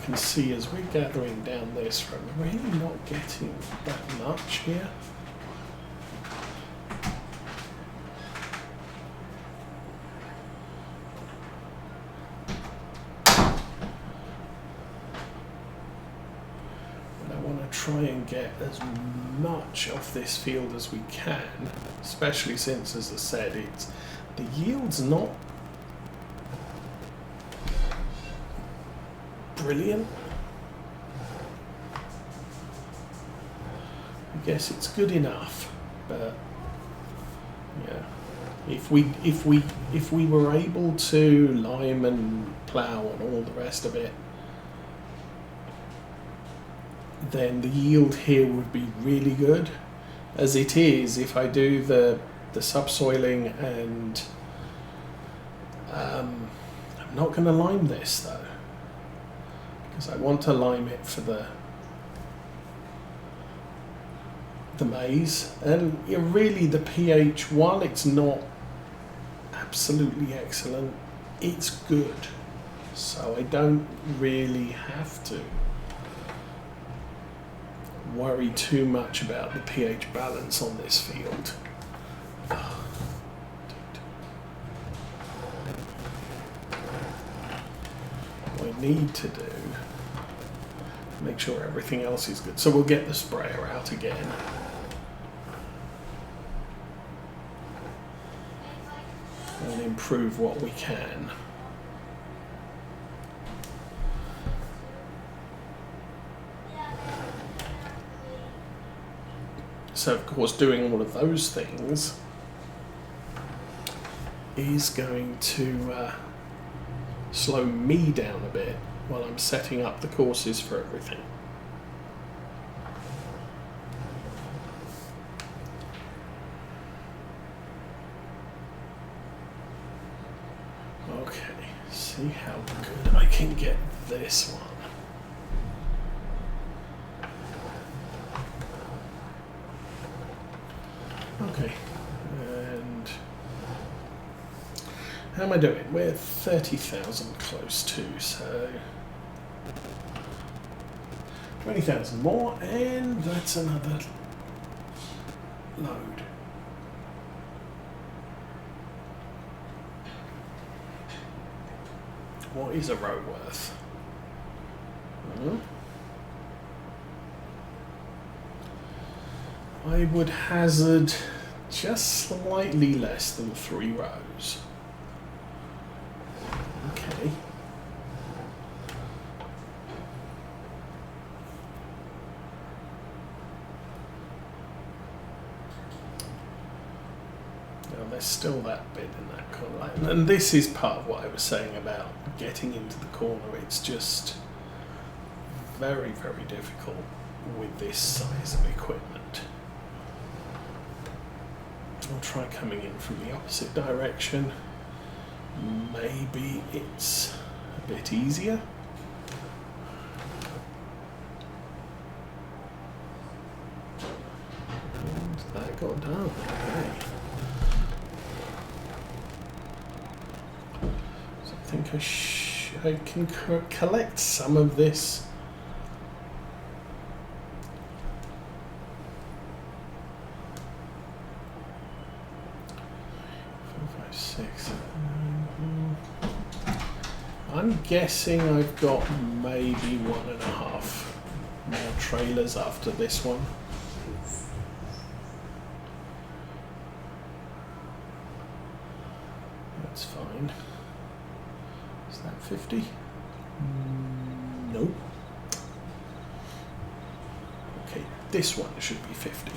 can see as we're gathering down this road, we're really not getting that much here. And I want to try and get as much of this field as we can, especially since, as I said, the yield's not brilliant. I guess it's good enough, but yeah, if we were able to lime and plough and all the rest of it, then the yield here would be really good. As it is, if I do the subsoiling and I'm not going to lime this though, because I want to lime it for the maize. And really the pH, while it's not absolutely excellent, it's good, so I don't really have to worry too much about the pH balance on this field. What I need to do, make sure everything else is good. So we'll get the sprayer out again. And improve what we can. So of course doing all of those things is going to slow me down a bit while I'm setting up the courses for everything. Okay, see how good I can get this one. Okay, and how am I doing? We're 30,000 close to, so 20,000 more, and that's another load. What is a row worth? I would hazard just slightly less than 3 rows. Okay. Now there's still that bit in that corner line. And this is part of what I was saying about getting into the corner. It's just very, very difficult with this size of equipment. I'll try coming in from the opposite direction. Maybe it's a bit easier. And that got done. Okay. So I think I can collect some of this. 6. I'm guessing I've got maybe 1.5 more trailers after this one. That's fine. Is that 50? No. Okay, this one should be 50.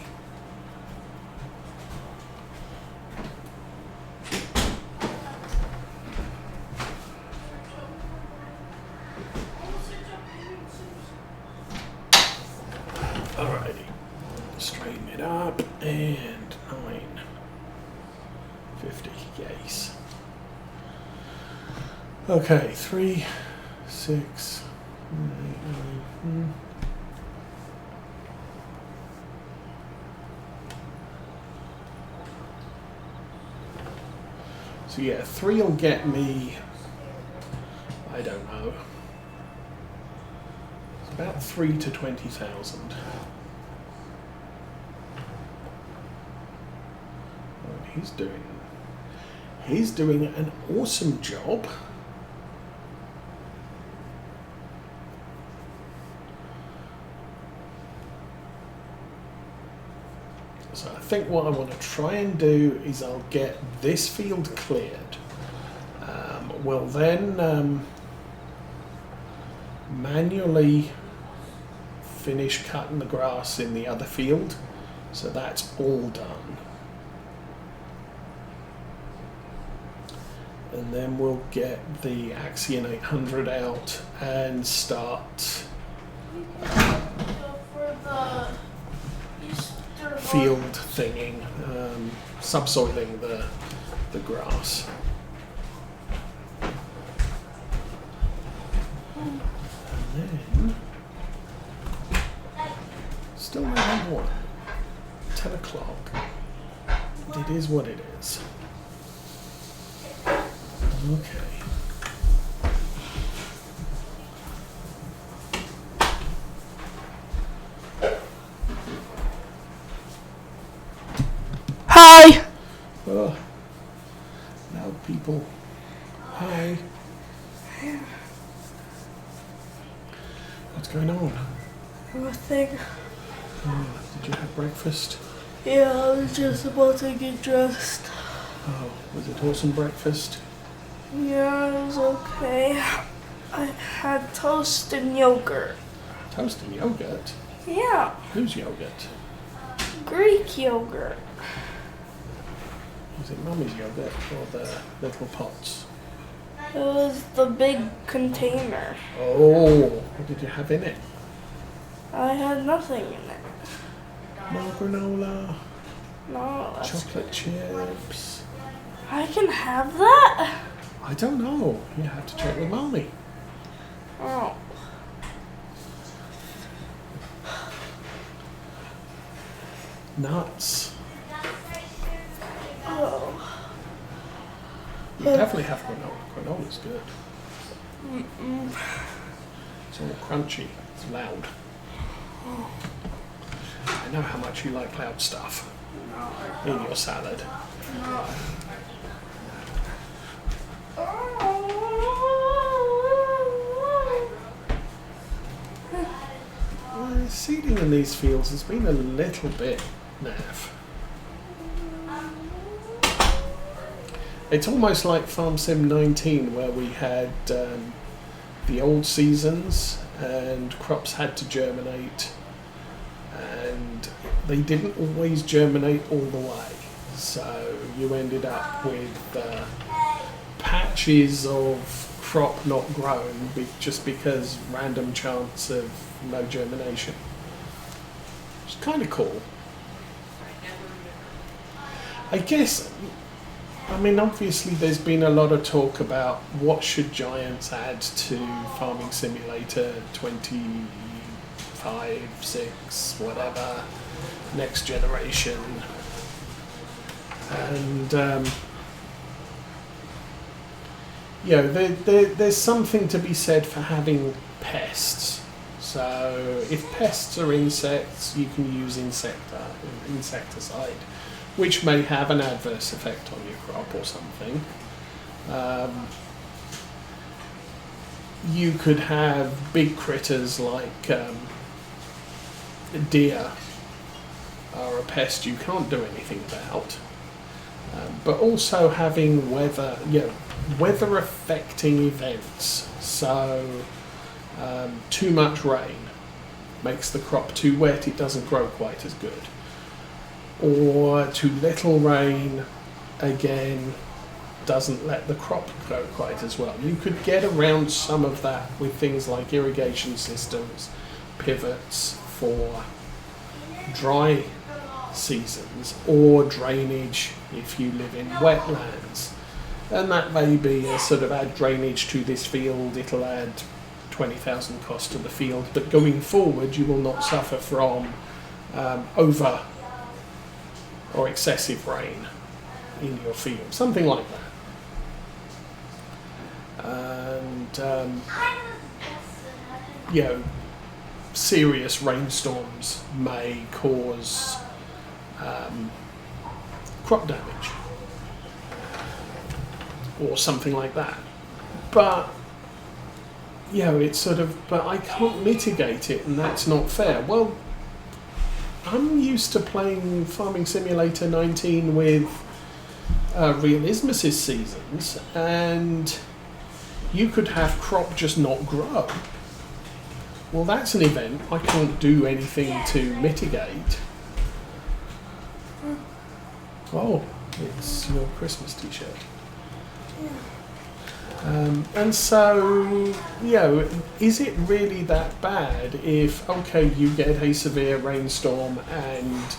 Alrighty, straighten it up, and 950, yes. Okay, 3, 6, 9. So yeah, 3 will get me, I don't know, about 3 to 20,000. He's doing an awesome job. So I think what I want to try and do is I'll get this field cleared. We'll then manually finish cutting the grass in the other field. So that's all done. And then we'll get the Axion 800 out and start field thinging, subsoiling the grass. And then, still no one. 10 o'clock. It is what it is. Okay. Hi! Oh, loud people. Hi. What's going on? Nothing. Did you have breakfast? Yeah, I was just about to get dressed. Oh, was it awesome breakfast? Yeah, it was okay. I had toast and yogurt. Toast and yogurt? Yeah, Whose yogurt? Greek yogurt. Was it Mummy's yogurt or the little pots? It was the big container. Oh, what did you have in it? I had nothing in it. More granola, No, that's chocolate chips. I can have that? I don't know. You have to check with Mommy. Oh. Nuts. Oh. You definitely have granola. Granola's good. Mm-mm. It's all crunchy. It's loud. I know how much you like loud stuff in your salad. No. Seeding in these fields has been a little bit naff. It's almost like Farm Sim 19 where we had the old seasons and crops had to germinate and they didn't always germinate all the way. So you ended up with patches of crop not grown just because random chance of no germination. It's kind of cool. I guess, I mean, obviously there's been a lot of talk about what should Giants add to Farming Simulator 25, 6, whatever, next generation. And, you know, there's something to be said for having pests. So if pests are insects, you can use insecticide, which may have an adverse effect on your crop or something. You could have big critters like deer are a pest you can't do anything about. But also having weather affecting events. So too much rain makes the crop too wet, it doesn't grow quite as good. Or too little rain, again, doesn't let the crop grow quite as well. You could get around some of that with things like irrigation systems, pivots for dry seasons, or drainage if you live in wetlands. And that may be a sort of add drainage to this field, it'll add 20,000 cost to the field, but going forward you will not suffer from over or excessive rain in your field, something like that. And serious rainstorms may cause crop damage or something like that. But it's sort of, but I can't mitigate it, and that's not fair. Well, I'm used to playing Farming Simulator 19 with Realismus' seasons, and you could have crop just not grow. Well, that's an event I can't do anything to mitigate. Oh, it's your Christmas t-shirt. And so, is it really that bad if, okay, you get a severe rainstorm and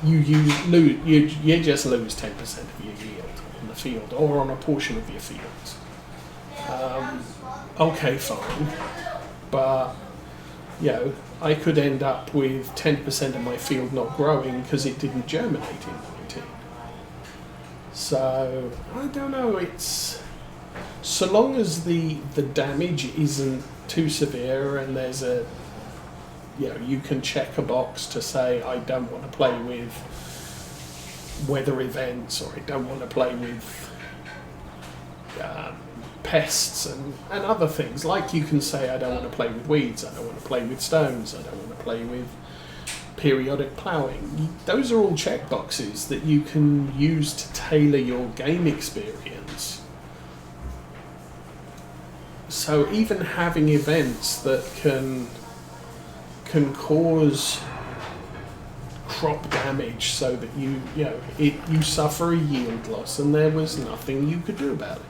you just lose 10% of your yield on the field or on a portion of your fields? Okay, fine, but I could end up with 10% of my field not growing because it didn't germinate in 19. So I don't know. It's so long as the damage isn't too severe and there's a you can check a box to say I don't want to play with weather events, or I don't want to play with pests and other things. Like you can say I don't want to play with weeds, I don't want to play with stones, I don't want to play with periodic ploughing. Those are all check boxes that you can use to tailor your game experience. So even having events that can cause crop damage so that you suffer a yield loss and there was nothing you could do about it.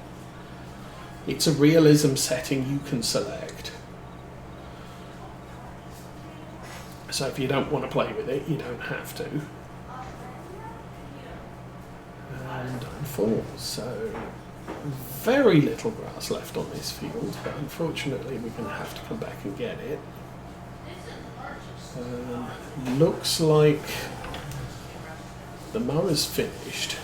It's a realism setting you can select. So if you don't want to play with it, you don't have to. And I'm full, so very little grass left on this field, but unfortunately we're going to have to come back and get it. Looks like the mower's finished.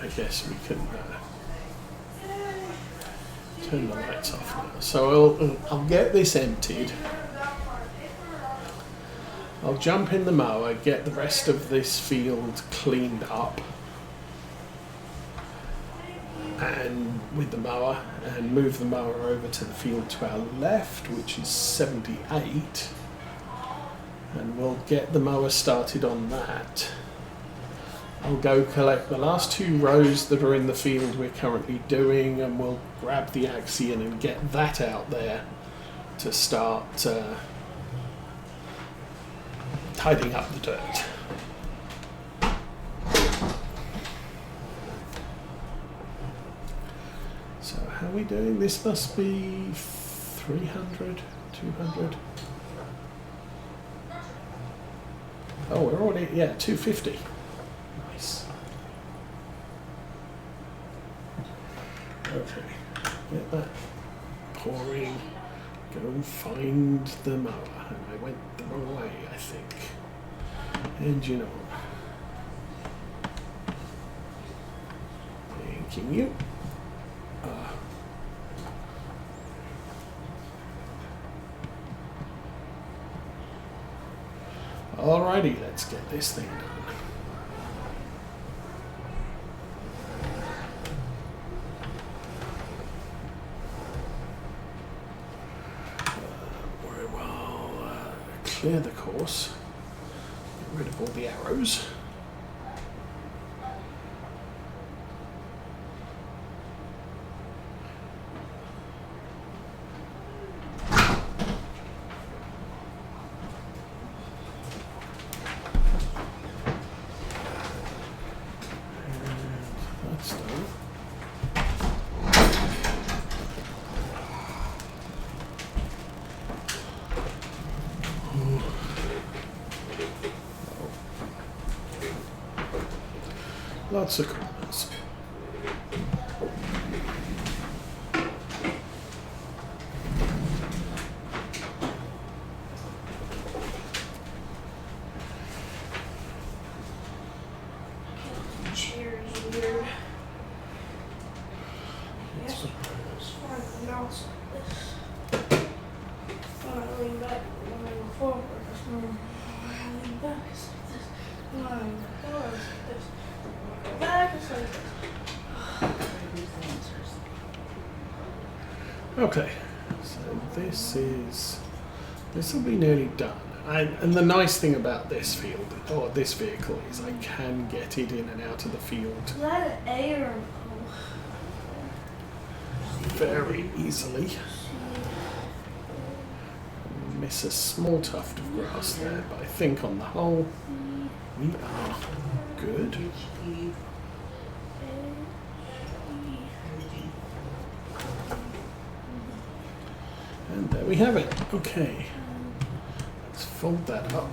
I guess we can turn the lights off now. So I'll get this emptied. I'll jump in the mower, get the rest of this field cleaned up and with the mower, and move the mower over to the field to our left, which is 78, and we'll get the mower started on that. I'll go collect the last 2 rows that are in the field we're currently doing, and we'll grab the Axion and get that out there to start tidying up the dirt. So how are we doing? This must be 300, 200. Oh, we're already, 250. Nice. Okay, get that pouring. Go and find the mower. And I went the wrong way, I think. Engine on. Thanking you. Alrighty, let's get this thing done. Clear the course, get rid of all the arrows. And that's done. Lots of corners. Okay, so this will be nearly done. And the nice thing about this field, or this vehicle, is I can get it in and out of the field Is that an A or an O? very easily. Miss a small tuft of grass there, but I think on the whole we are good. And there we have it. Okay, let's fold that up.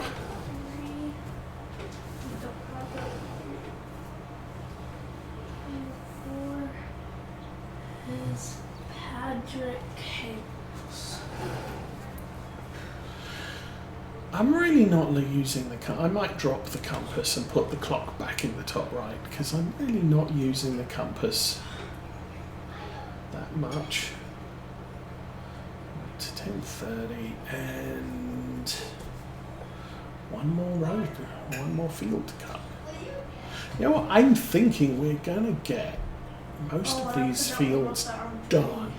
Is Patrick cables. I'm really not using the I might drop the compass and put the clock back in the top right, because I'm really not using the compass that much. To 10:30 and one more road, one more field to cut. You know what? I'm thinking we're gonna get most of these fields done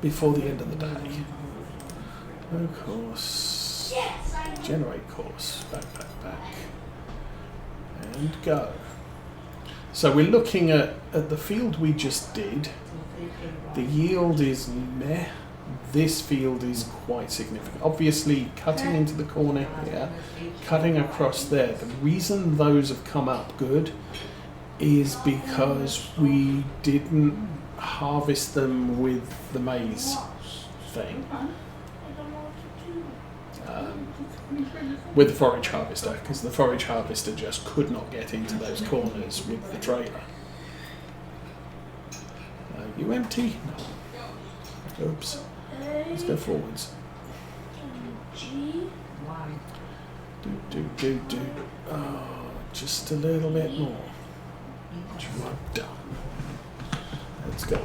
before the end of the day. No course. Generate course. Back. And go. So we're looking at the field we just did. The yield is meh. This field is quite significant. Obviously, cutting into the corner here, cutting across there. The reason those have come up good is because we didn't harvest them with the maize thing. With the forage harvester, because the forage harvester just could not get into those corners with the trailer. You empty? No. Oops. Let's go forwards. G. Do. Oh, just a little bit more. Job done. Let's go.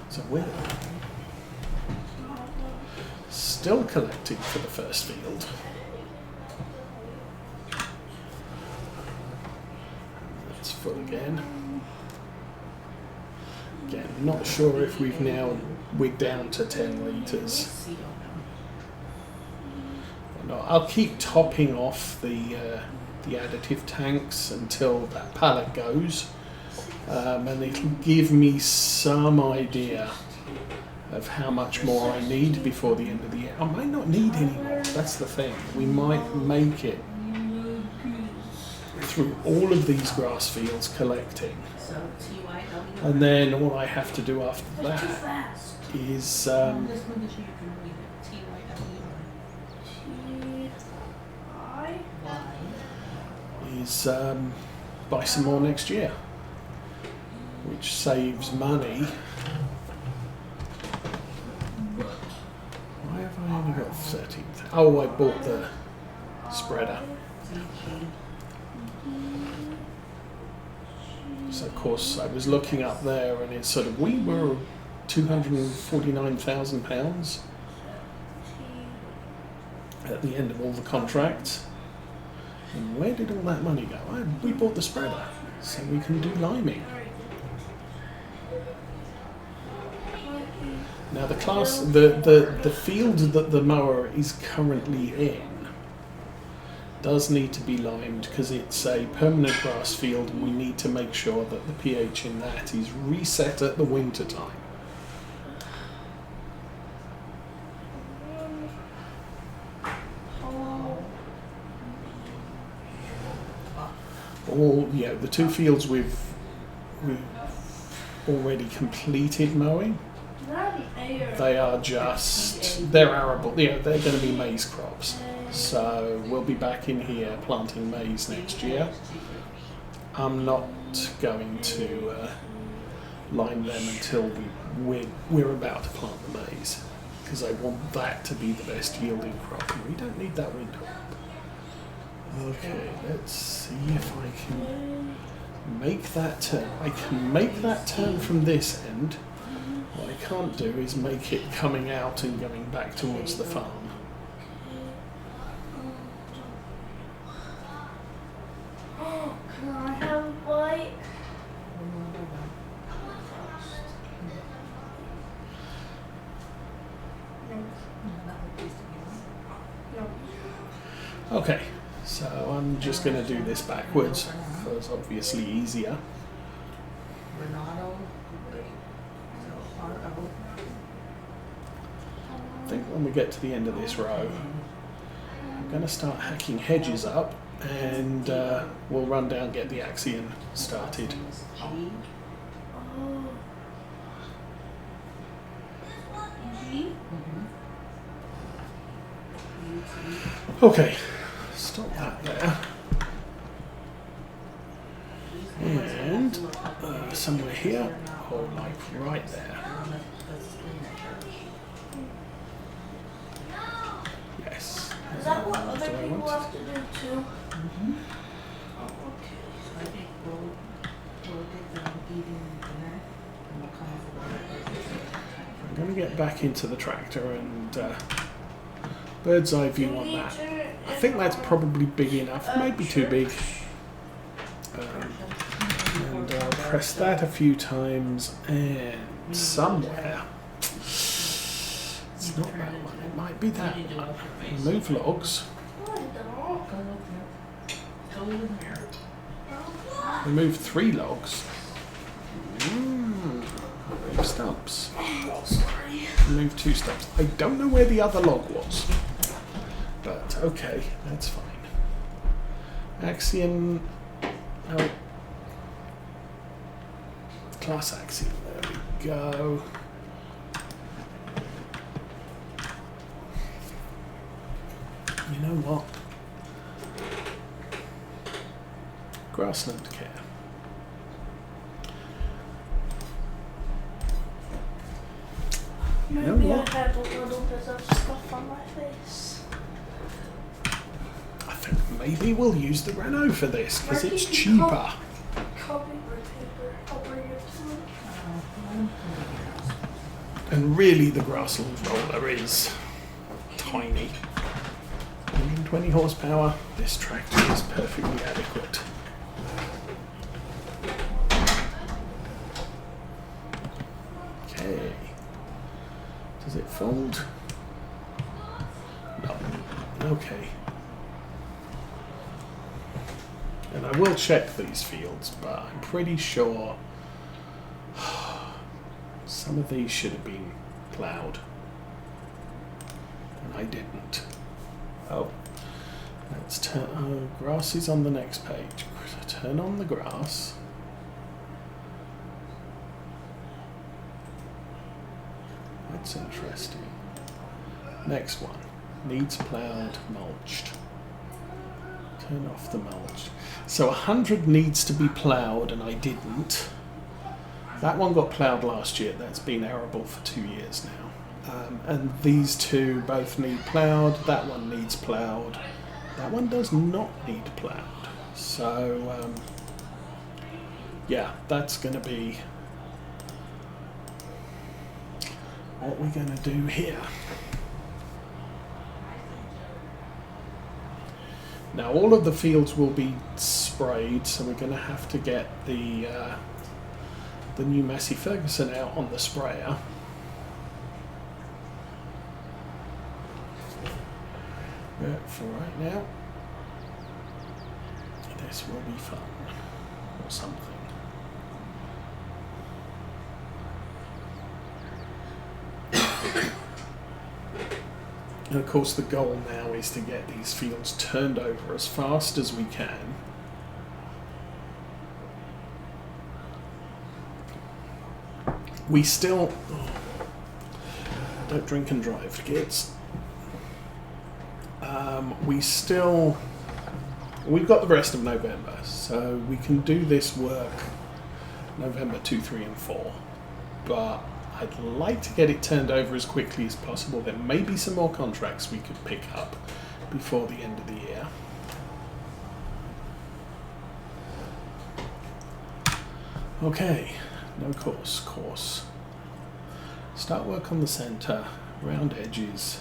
So we're still collecting for the first field. That's full again. Again, not sure if we're down to 10 litres. I'll keep topping off the additive tanks until that pallet goes. And it'll give me some idea of how much more I need before the end of the year. I might not need any more, that's the thing. We might make it through all of these grass fields collecting. And then all I have to do after that is buy some more next year, which saves money. Why have I only got 13? Oh, I bought the spreader. So of course I was looking up there, and it's sort of, we were £249,000 at the end of all the contracts. And where did all that money go? We bought the spreader, so we can do liming. Now the field that the mower is currently in does need to be limed because it's a permanent grass field, and we need to make sure that the pH in that is reset at the winter time. The two fields we've already completed mowing. They are they're arable. They're going to be maize crops. So we'll be back in here planting maize next year. I'm not going to lime them until we're about to plant the maize, because I want that to be the best yielding crop. And we don't need that window. Okay, let's see if I can make that turn. I can make that turn from this end. What I can't do is make it coming out and going back towards the farm. Can I have a bite? No. Okay, so I'm just going to do this backwards because it's obviously easier. I think when we get to the end of this row, I'm going to start hacking hedges up and we'll run down, get the axion started. Oh. Okay, stop that there. And somewhere here, or like right there. Yes. Is that what That's other what I people wanted. have to do too? Oh, I'm going to get back into the tractor and bird's eye view on that. I think that's probably big enough, maybe too big. And I'll press that a few times and somewhere, it's not that one, it might be that one. Remove logs, remove 3 logs, remove stumps, remove 2 stumps. I don't know where the other log was, but okay, that's fine. Axion, oh, class axion, there we go. You know what? Grassland care. Maybe You know what? I had a little bit of stuff on my face. I think maybe we'll use the Renault for this because Where it's did you cheaper. Copyboard paper. I'll bring it to you. And really the Grassland roller is tiny. 120 horsepower, this tractor is perfectly adequate. Okay. Does it fold? No. Okay. And I will check these fields, but I'm pretty sure some of these should have been ploughed. And I didn't. Oh. Let's turn. Oh, grass is on the next page. Turn on the grass. That's interesting. Next one. Needs ploughed, mulched. Turn off the mulch. So 100 needs to be ploughed and I didn't. That one got ploughed last year. That's been arable for 2 years now. And these two both need ploughed. That one needs ploughed. That one does not need ploughed. So, yeah, that's going to be what we're going to do here. Now, all of the fields will be sprayed, so we're going to have to get the new Massey Ferguson out on the sprayer. But for right now, this will be fun, or something. And of course the goal now is to get these fields turned over as fast as we can. We still... Don't drink and drive, kids. We've got the rest of November, so we can do this work November 2, 3 and 4. But I'd like to get it turned over as quickly as possible. There may be some more contracts we could pick up before the end of the year. Okay, no course. Start work on the centre, round edges,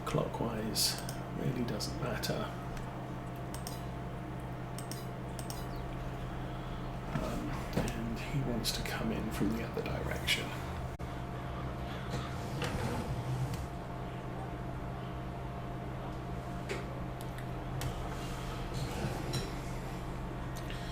clockwise, really doesn't matter. he wants to come in from the other direction.